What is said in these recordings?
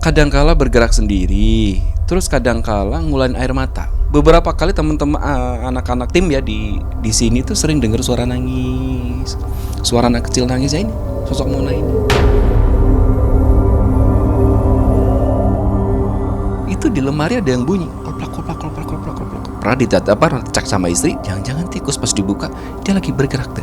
Kadangkala bergerak sendiri, terus kadangkala ngulain air mata. Beberapa kali teman-teman anak-anak tim ya di sini tuh sering dengar suara nangis. Suara anak kecil nangis ya ini, sosok Mona ini. Itu di lemari ada yang bunyi, koplak. Pernah cek sama istri, jangan-jangan tikus. Pas dibuka, dia lagi bergerak tuh.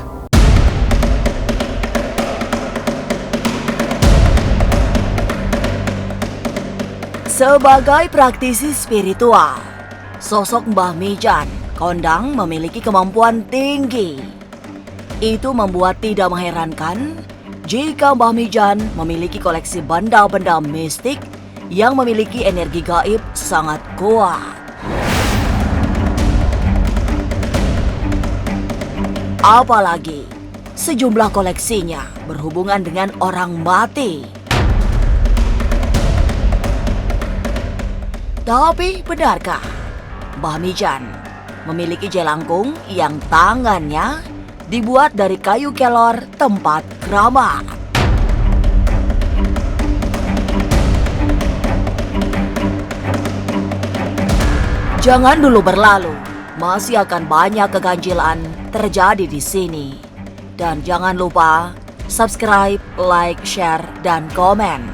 Sebagai praktisi spiritual, sosok Mbah Mijan kondang memiliki kemampuan tinggi. Itu membuat tidak mengherankan jika Mbah Mijan memiliki koleksi benda-benda mistik yang memiliki energi gaib sangat kuat. Apalagi sejumlah koleksinya berhubungan dengan orang mati. Tapi benarkah Mbah Mijan memiliki jelangkung yang tangannya dibuat dari kayu kelor tempat keramat? Jangan dulu berlalu, masih akan banyak keganjilan terjadi di sini. Dan jangan lupa subscribe, like, share, dan komen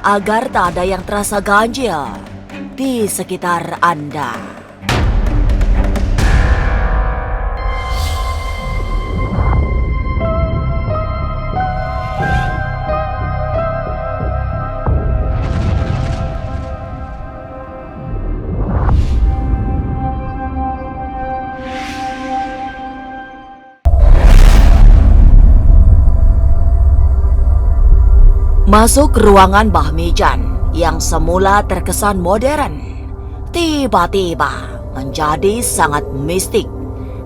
agar tak ada yang terasa ganjil di sekitar Anda. Masuk ruangan Mbah Mijan yang semula terkesan modern, tiba-tiba menjadi sangat mistik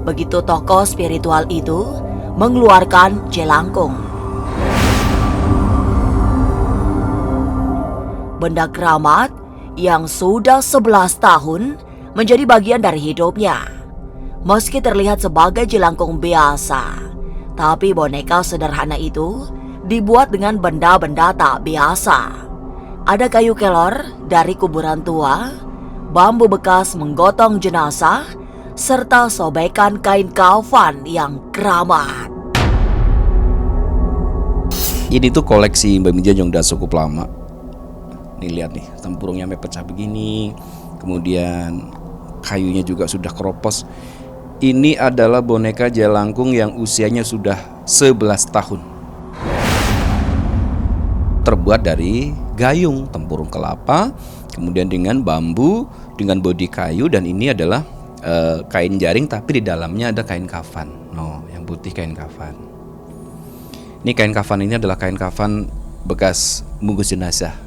begitu tokoh spiritual itu mengeluarkan jelangkung. Benda keramat yang sudah 11 tahun menjadi bagian dari hidupnya. Meski terlihat sebagai jelangkung biasa, tapi boneka sederhana itu dibuat dengan benda-benda tak biasa. Ada kayu kelor dari kuburan tua, bambu bekas menggotong jenazah, serta sobekan kain kafan yang keramat. Ini tuh koleksi Mbah Mijan yang udah cukup lama. Nih lihat nih, tempurungnya sampai pecah begini. Kemudian kayunya juga sudah keropos. Ini adalah boneka jelangkung yang usianya sudah 11 tahun. Terbuat dari gayung, tempurung kelapa, kemudian dengan bambu, dengan bodi kayu, dan ini adalah kain jaring tapi di dalamnya ada kain kafan. No, yang putih kain kafan. Ini kain kafan ini adalah kain kafan bekas bungkus jenazah.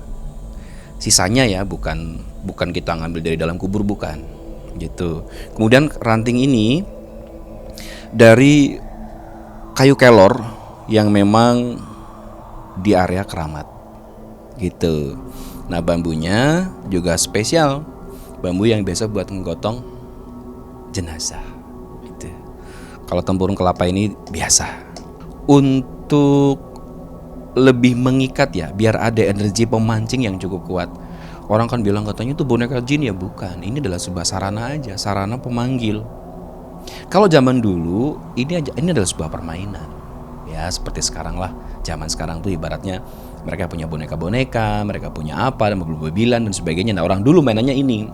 Sisanya ya bukan kita ngambil dari dalam kubur, bukan. Gitu. Kemudian ranting ini dari kayu kelor yang memang di area keramat gitu. Nah, bambunya juga spesial, bambu yang biasa buat menggotong jenazah gitu. Kalau tempurung kelapa ini biasa untuk lebih mengikat ya, biar ada energi pemancing yang cukup kuat. Orang kan bilang katanya itu boneka jin, ya bukan, ini adalah sebuah sarana aja, sarana pemanggil. Kalau zaman dulu ini adalah sebuah permainan. Ya seperti sekarang lah, zaman sekarang tuh ibaratnya mereka punya boneka-boneka, mereka punya apa, dan mobil-mobilan dan sebagainya. Nah, orang dulu mainannya ini.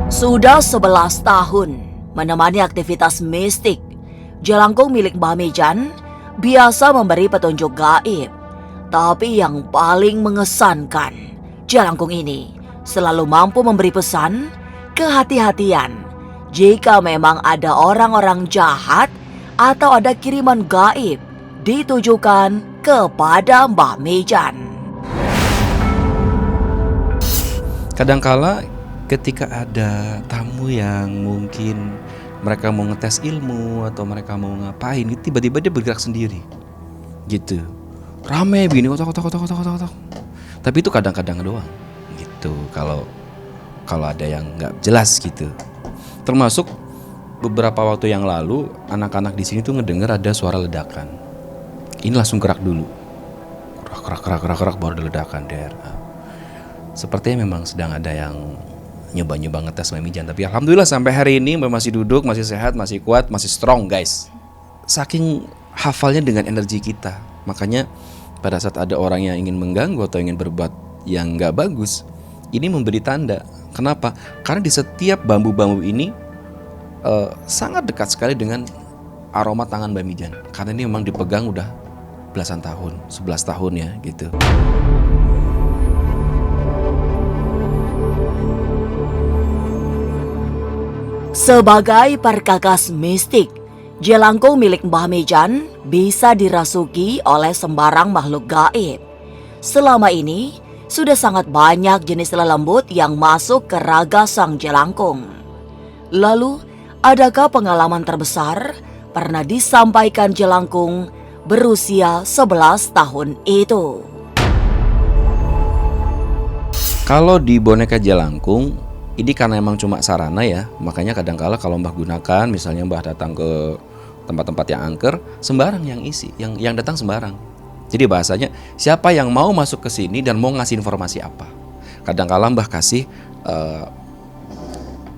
Sudah 11 tahun menemani aktivitas mistik, jelangkung milik Mbah Mijan biasa memberi petunjuk gaib. Tapi yang paling mengesankan, jelangkung ini selalu mampu memberi pesan kehati-hatian jika memang ada orang-orang jahat atau ada kiriman gaib ditujukan kepada Mbah Mijan. Kadangkala ketika ada tamu yang mungkin mereka mau ngetes ilmu atau mereka mau ngapain, tiba-tiba dia bergerak sendiri gitu, rame begini, kotak. Tapi itu kadang-kadang doang gitu, kalau ada yang nggak jelas gitu. Termasuk beberapa waktu yang lalu anak-anak di sini tuh ngedenger ada suara ledakan. Ini langsung gerak dulu. Kerak baru ada ledakan der. Sepertinya memang sedang ada yang nyoba ngetes Mbak Mijan. Tapi alhamdulillah sampai hari ini Mbak masih duduk, masih sehat, masih kuat, masih strong guys. Saking hafalnya dengan energi kita. Makanya pada saat ada orang yang ingin mengganggu atau ingin berbuat yang gak bagus, ini memberi tanda. Kenapa? Karena di setiap bambu-bambu ini sangat dekat sekali dengan aroma tangan Mbak Mijan. Karena ini memang dipegang udah belasan tahun, 11 tahun ya gitu. Sebagai perkakas mistik, jelangkung milik Mbah Mijan bisa dirasuki oleh sembarang makhluk gaib. Selama ini, sudah sangat banyak jenis lelembut yang masuk ke raga sang jelangkung. Lalu, adakah pengalaman terbesar pernah disampaikan jelangkung berusia 11 tahun itu? Kalau di boneka jelangkung, ini karena emang cuma sarana ya, makanya kadangkala kalau Mbah gunakan, misalnya Mbah datang ke tempat-tempat yang angker, sembarang yang isi, yang datang sembarang. Jadi bahasanya, siapa yang mau masuk ke sini dan mau ngasih informasi apa. Kadangkala Mbah kasih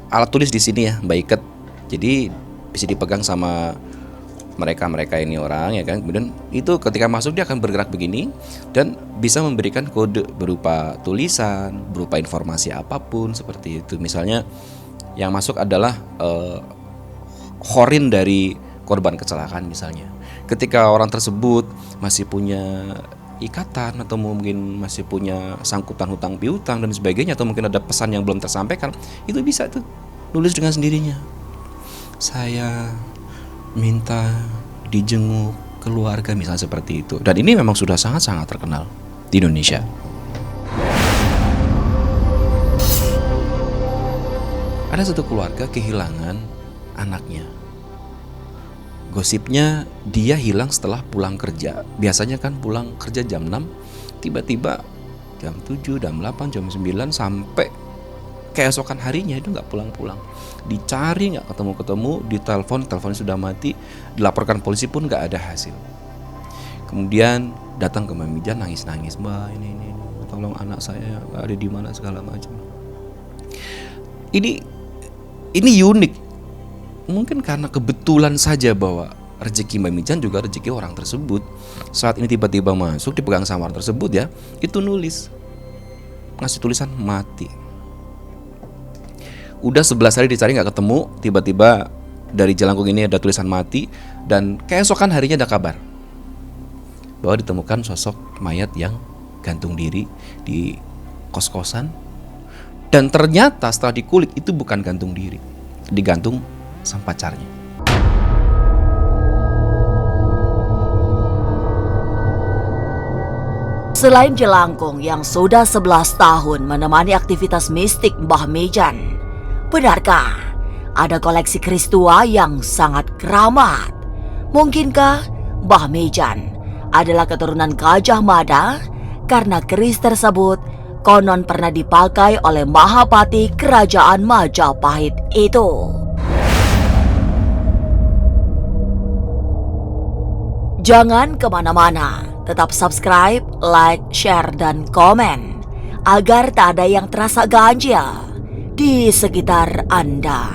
alat tulis di sini ya, Mbah iket. Jadi bisa dipegang sama mereka ini orang ya kan. Kemudian itu ketika masuk dia akan bergerak begini dan bisa memberikan kode berupa tulisan, berupa informasi apapun seperti itu. Misalnya yang masuk adalah khorin dari korban kecelakaan misalnya. Ketika orang tersebut masih punya ikatan atau mungkin masih punya sangkutan hutang piutang dan sebagainya, atau mungkin ada pesan yang belum tersampaikan, itu bisa tuh nulis dengan sendirinya. Saya minta dijenguk keluarga misalnya seperti itu. Dan ini memang sudah sangat-sangat terkenal di Indonesia. Ada satu keluarga kehilangan anaknya. Gosipnya dia hilang setelah pulang kerja. Biasanya kan pulang kerja jam 6, tiba-tiba jam 7, jam 8, jam 9 sampai keesokan harinya itu gak pulang-pulang. Dicari gak ketemu-ketemu, teleponnya sudah mati, dilaporkan polisi pun gak ada hasil. Kemudian datang ke Mbak Mijan nangis-nangis, "Mbak, ini tolong anak saya ada di mana segala macam." Ini unik. Mungkin karena kebetulan saja bahwa rezeki Mbak Mijan juga rezeki orang tersebut. Saat ini tiba-tiba masuk dipegang sama orang tersebut ya, itu nulis, ngasih tulisan mati. Udah 11 hari dicari gak ketemu, tiba-tiba dari jelangkung ini ada tulisan mati. Dan keesokan harinya ada kabar bahwa ditemukan sosok mayat yang gantung diri di kos-kosan. Dan ternyata setelah dikulik itu bukan gantung diri, digantung sang pacarnya. Selain jelangkung yang sudah 11 tahun menemani aktivitas mistik Mbah Mijan, benarkah ada koleksi keris tua yang sangat keramat? Mungkinkah Mbah Mijan adalah keturunan Gajah Mada karena keris tersebut konon pernah dipakai oleh Mahapati Kerajaan Majapahit itu? Jangan kemana-mana, tetap subscribe, like, share, dan komen agar tak ada yang terasa ganjil di sekitar Anda.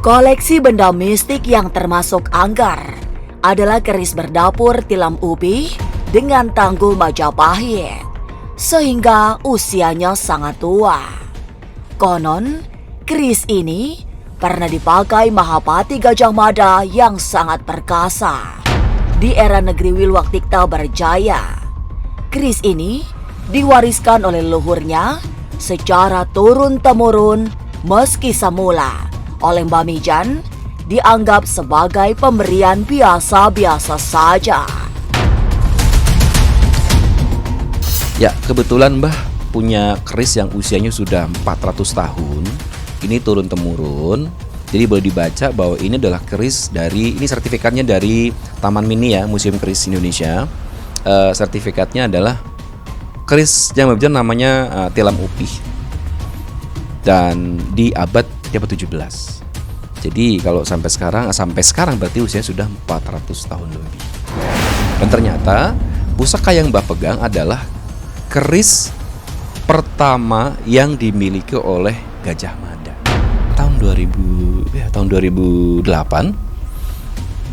Koleksi benda mistik yang termasuk angker adalah keris berdapur tilam ubi dengan tanggul Majapahit, sehingga usianya sangat tua. Konon, keris ini pernah dipakai Mahapati Gajah Mada yang sangat perkasa di era negeri Wilwaktikta berjaya. Keris ini diwariskan oleh leluhurnya secara turun-temurun, meski semula oleh Mbah Mijan dianggap sebagai pemberian biasa-biasa saja. Ya, kebetulan Mbah punya keris yang usianya sudah 400 tahun. Ini turun-temurun Jadi boleh dibaca bahwa ini adalah keris ini sertifikatnya dari Taman Mini ya, Museum Keris Indonesia. Sertifikatnya adalah keris yang namanya tilam upih. Dan di abad 17. Jadi kalau sampai sekarang berarti usia sudah 400 tahun lebih. Dan ternyata pusaka yang Mbah pegang adalah keris pertama yang dimiliki oleh Gajah Mada. Tahun 2008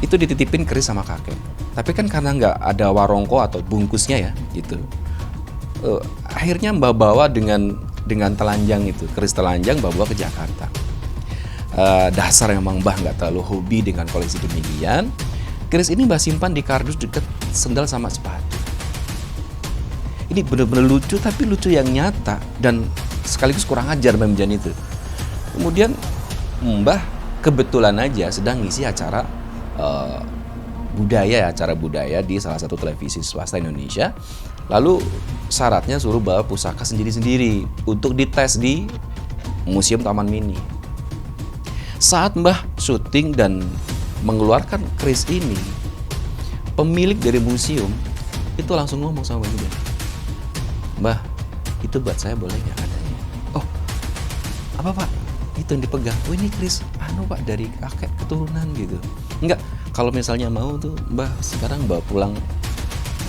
itu dititipin keris sama kakek. Tapi kan karena nggak ada warongko atau bungkusnya ya gitu. Akhirnya Mbah bawa dengan telanjang itu, keris telanjang Mbah bawa ke Jakarta. Dasar memang Mbah nggak terlalu hobi dengan koleksi demikian. Keris ini Mbah simpan di kardus dekat sendal sama sepatu. Ini benar-benar lucu, tapi lucu yang nyata dan sekaligus kurang ajar Mbah Mijan itu. Kemudian Mbah kebetulan aja sedang ngisi acara budaya di salah satu televisi swasta Indonesia. Lalu syaratnya suruh bawa pusaka sendiri-sendiri untuk dites di Museum Taman Mini. Saat Mbah syuting dan mengeluarkan keris ini, pemilik dari museum itu langsung ngomong sama Mbah Mijan, "Mbah, itu buat saya boleh nggak adanya?" "Oh, apa Pak? Itu yang dipegang." "Oh, ini keris Pak, dari kakek keturunan gitu." "Enggak, kalau misalnya mau tuh Mbah sekarang bawa pulang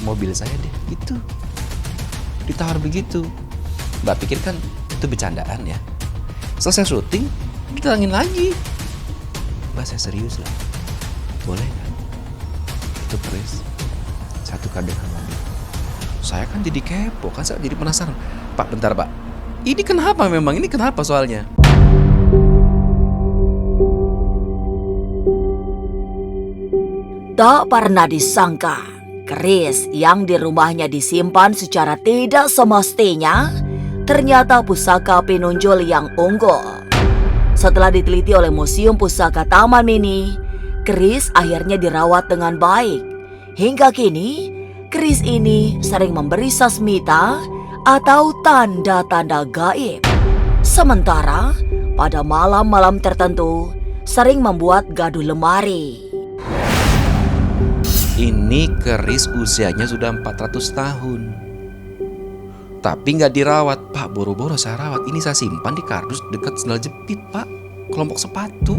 mobil saya deh." Gitu. Ditawar begitu. Mbah pikir kan itu bercandaan ya. Selesai syuting, ditantangin lagi. "Mbah, saya serius lah. Boleh kan? Itu keris saya tukar dengan mobil." Saya kan jadi kepo, kan saya jadi penasaran. "Pak, bentar Pak. Ini kenapa memang? Ini kenapa soalnya?" Tak pernah disangka, keris yang di rumahnya disimpan secara tidak semestinya ternyata pusaka penunjul yang unggul. Setelah diteliti oleh Museum Pusaka Taman Mini, keris akhirnya dirawat dengan baik. Hingga kini, keris ini sering memberi sasmita atau tanda-tanda gaib. Sementara pada malam-malam tertentu sering membuat gaduh lemari. Ini keris usianya sudah 400 tahun. Tapi nggak dirawat. "Pak, boro-boro saya rawat. Ini saya simpan di kardus dekat sendal jepit Pak, kelompok sepatu."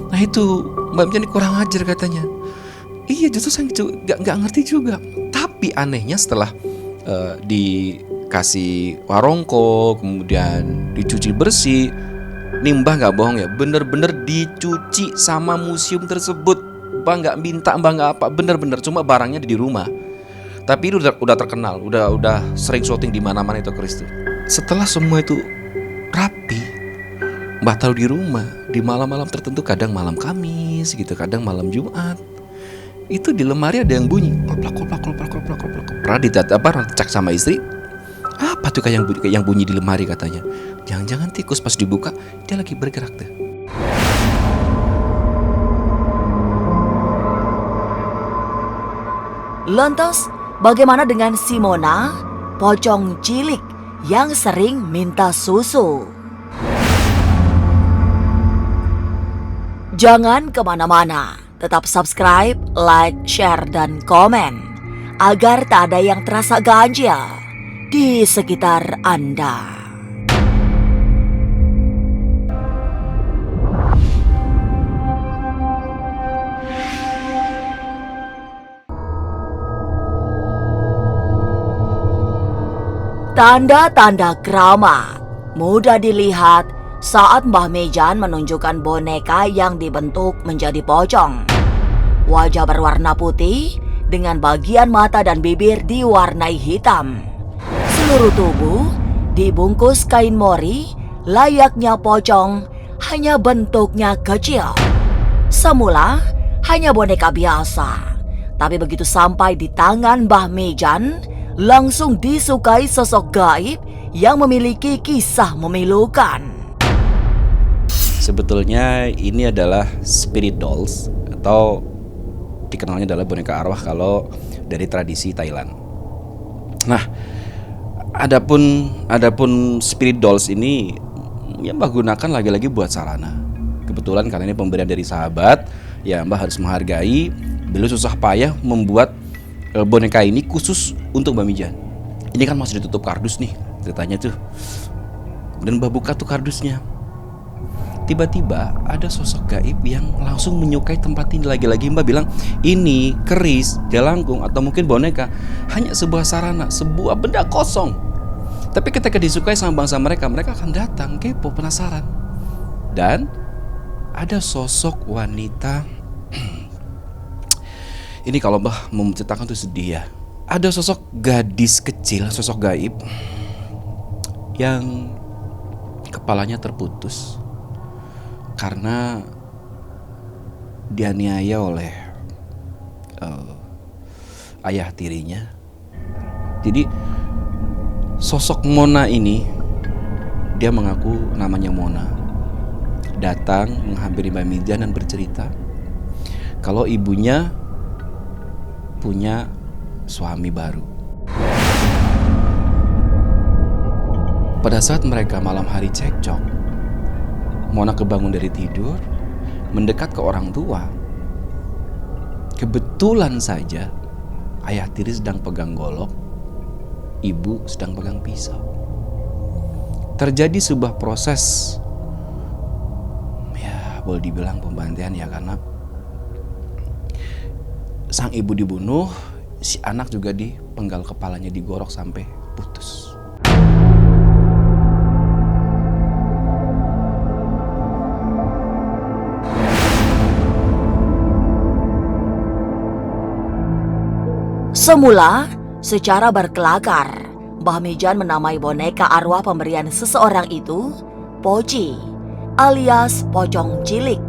Nah itu Mbak Mijan kurang ajar katanya. Iya, justru saya nggak ngerti juga. Tapi anehnya setelah dikasih warongko, kemudian dicuci bersih, nih Mbah nggak bohong ya, bener-bener dicuci sama museum tersebut. Mbah nggak minta, Mbah nggak apa, bener-bener cuma barangnya di rumah. Tapi itu udah terkenal, udah sering syuting di mana-mana itu keris tuh. Setelah semua itu rapi, Mbah taruh di rumah di malam-malam tertentu, kadang malam Kamis gitu, kadang malam Jumat. Itu di lemari ada yang bunyi, kloplak. Pernah dicek sama istri, apa tuh kayak yang bunyi di lemari katanya. Jangan-jangan tikus, pas dibuka dia lagi bergerak tuh. Lantas, bagaimana dengan Simona, pocong cilik yang sering minta susu? Jangan kemana-mana, tetap subscribe, like, share, dan komen agar tak ada yang terasa ganjil di sekitar Anda. Tanda-tanda keramat mudah dilihat saat Mbah Mijan menunjukkan boneka yang dibentuk menjadi pocong. Wajah berwarna putih dengan bagian mata dan bibir diwarnai hitam. Seluruh tubuh dibungkus kain mori layaknya pocong, hanya bentuknya kecil. Semula hanya boneka biasa, tapi begitu sampai di tangan Mbah Mijan, langsung disukai sosok gaib yang memiliki kisah memilukan. Sebetulnya ini adalah spirit dolls atau dikenalnya adalah boneka arwah kalau dari tradisi Thailand. Nah, adapun spirit dolls ini yang Mbah gunakan lagi-lagi buat sarana. Kebetulan karena ini pemberian dari sahabat, ya Mbah harus menghargai. Beliau susah payah membuat boneka ini khusus untuk Mbak Mijan. Ini kan masih ditutup kardus nih ceritanya tuh. Dan Mbah buka tuh kardusnya. Tiba-tiba ada sosok gaib yang langsung menyukai tempat ini. Lagi-lagi Mbak bilang, ini keris, jelangkung, atau mungkin boneka hanya sebuah sarana, sebuah benda kosong. Tapi ketika disukai sama bangsa mereka, mereka akan datang, kepo, penasaran. Dan ada sosok wanita. Ini kalau Mbah mau menceritakan tuh sedih ya. Ada sosok gadis kecil, sosok gaib yang kepalanya terputus karena dianiaya oleh ayah tirinya. Jadi sosok Mona ini, dia mengaku namanya Mona, datang menghampiri Mbak Mijan dan bercerita kalau ibunya punya suami baru. Pada saat mereka malam hari cekcok, Mona kebangun dari tidur, mendekat ke orang tua. Kebetulan saja ayah tiri sedang pegang golok, ibu sedang pegang pisau. Terjadi sebuah proses, ya boleh dibilang pembantaian ya, karena sang ibu dibunuh, si anak juga dipenggal kepalanya, digorok sampai putus. Semula, secara berkelakar, Mbah Mijan menamai boneka arwah pemberian seseorang itu Poci, alias pocong cilik.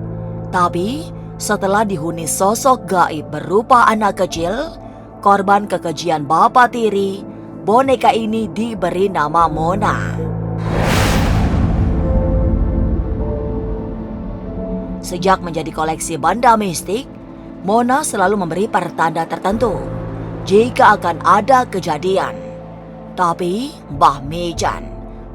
Tapi setelah dihuni sosok gaib berupa anak kecil, korban kekejian bapak tiri, boneka ini diberi nama Mona. Sejak menjadi koleksi benda mistik, Mona selalu memberi pertanda tertentu jika akan ada kejadian. Tapi Mbah Mijan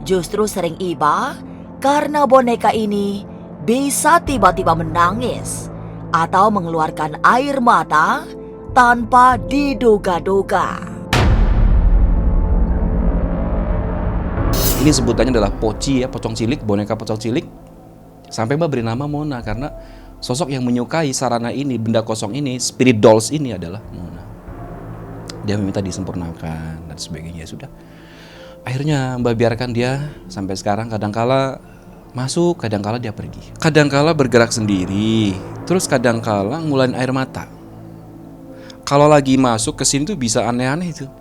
justru sering iba karena boneka ini bisa tiba-tiba menangis atau mengeluarkan air mata tanpa diduga-duga. Ini sebutannya adalah Poci ya, pocong cilik, boneka pocong cilik. Sampai Mbak beri nama Mona karena sosok yang menyukai sarana ini, benda kosong ini, spirit dolls ini adalah Mona. Dia meminta disempurnakan dan sebagainya. Sudah, akhirnya Mbak biarkan dia sampai sekarang. Kadangkala masuk, kadangkala dia pergi, kadangkala bergerak sendiri, terus kadangkala ngulain air mata. Kalau lagi masuk ke sini tuh bisa aneh-aneh itu.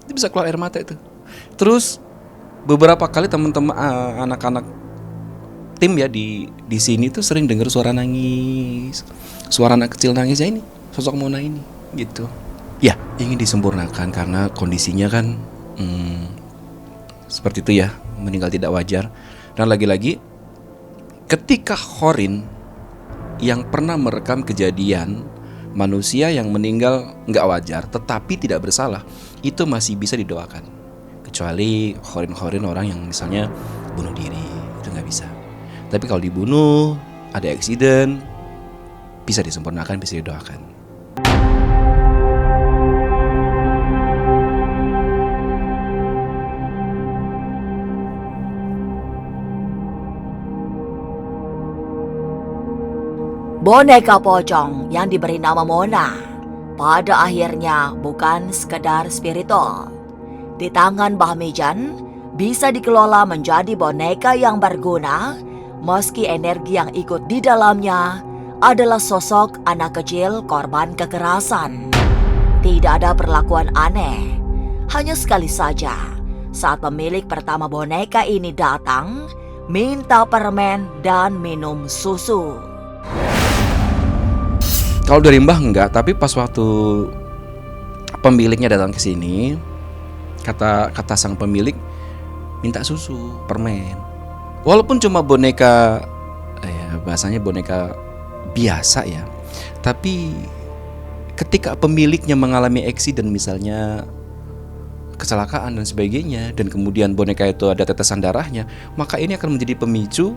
Itu bisa keluar air mata itu. Terus beberapa kali teman-teman anak-anak tim ya di sini tuh sering dengar suara nangis, suara anak kecil nangis ya, ini sosok Mona ini gitu. Ya, ingin disempurnakan karena kondisinya kan seperti itu ya, meninggal tidak wajar. Dan lagi-lagi ketika Khorin yang pernah merekam kejadian manusia yang meninggal nggak wajar tetapi tidak bersalah, itu masih bisa didoakan. Kecuali Khorin orang yang misalnya bunuh diri, itu nggak bisa. Tapi kalau dibunuh, ada accident, bisa disempurnakan, bisa didoakan. Boneka pocong yang diberi nama Mona pada akhirnya bukan sekedar spiritual. Di tangan Mbah Mijan bisa dikelola menjadi boneka yang berguna meski energi yang ikut di dalamnya adalah sosok anak kecil korban kekerasan. Tidak ada perlakuan aneh, hanya sekali saja saat pemilik pertama boneka ini datang minta permen dan minum susu. Kalau dari Mbah enggak, tapi pas waktu pemiliknya datang ke sini, kata sang pemilik minta susu, permen. Walaupun cuma boneka, bahasanya boneka biasa ya, tapi ketika pemiliknya mengalami accident misalnya kecelakaan dan sebagainya, dan kemudian boneka itu ada tetesan darahnya, maka ini akan menjadi pemicu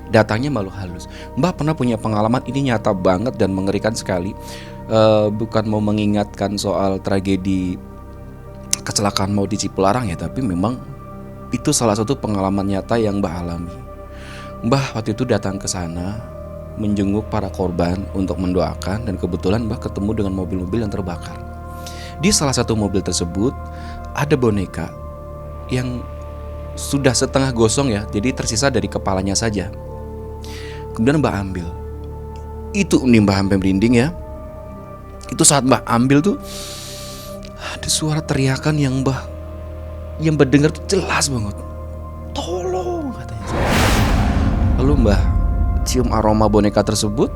datangnya makhluk halus. Mbah pernah punya pengalaman, ini nyata banget dan mengerikan sekali. Bukan mau mengingatkan soal tragedi kecelakaan maut di Cipularang ya, tapi memang itu salah satu pengalaman nyata yang Mbah alami. Mbah waktu itu datang ke sana menjenguk para korban untuk mendoakan, dan kebetulan Mbah ketemu dengan mobil-mobil yang terbakar. Di salah satu mobil tersebut ada boneka yang sudah setengah gosong ya, jadi tersisa dari kepalanya saja. Kemudian Mbah ambil. Itu nih Mbah sampai merinding ya. Itu saat Mbah ambil tuh ada suara teriakan yang Mbah dengar tuh jelas banget. Tolong katanya. Lalu Mbah cium aroma boneka tersebut.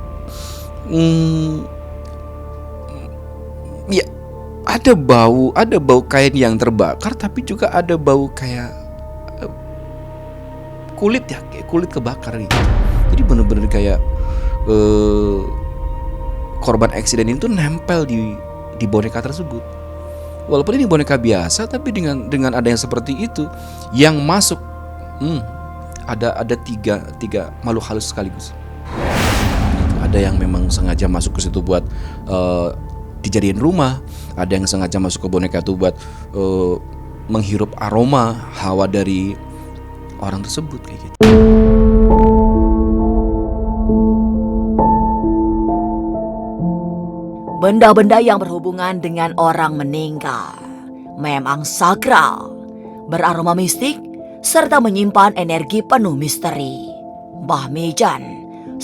Ya ada bau kain yang terbakar, tapi juga ada bau kayak kulit ya, kayak kulit kebakar gitu. Jadi bener-bener kayak korban eksiden itu nempel di boneka tersebut. Walaupun ini boneka biasa, tapi dengan ada yang seperti itu yang masuk, ada tiga makhluk halus sekaligus. Ada yang memang sengaja masuk ke situ buat dijadiin rumah, ada yang sengaja masuk ke boneka itu buat menghirup aroma hawa dari orang tersebut kayak gitu. Benda-benda yang berhubungan dengan orang meninggal memang sakral, beraroma mistik, serta menyimpan energi penuh misteri. Mbah Mijan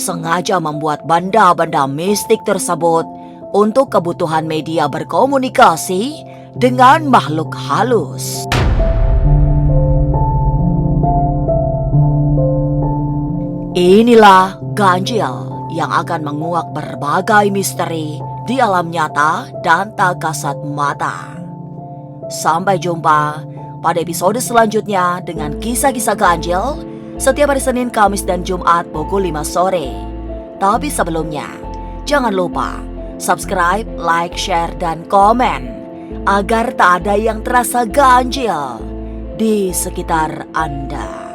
sengaja membuat benda-benda mistik tersebut untuk kebutuhan media berkomunikasi dengan makhluk halus. Inilah ganjil yang akan menguak berbagai misteri di alam nyata dan tak kasat mata. Sampai jumpa pada episode selanjutnya dengan kisah-kisah ganjil setiap hari Senin, Kamis, dan Jumat pukul 5 sore. Tapi sebelumnya, jangan lupa subscribe, like, share, dan komen agar tak ada yang terasa ganjil di sekitar Anda.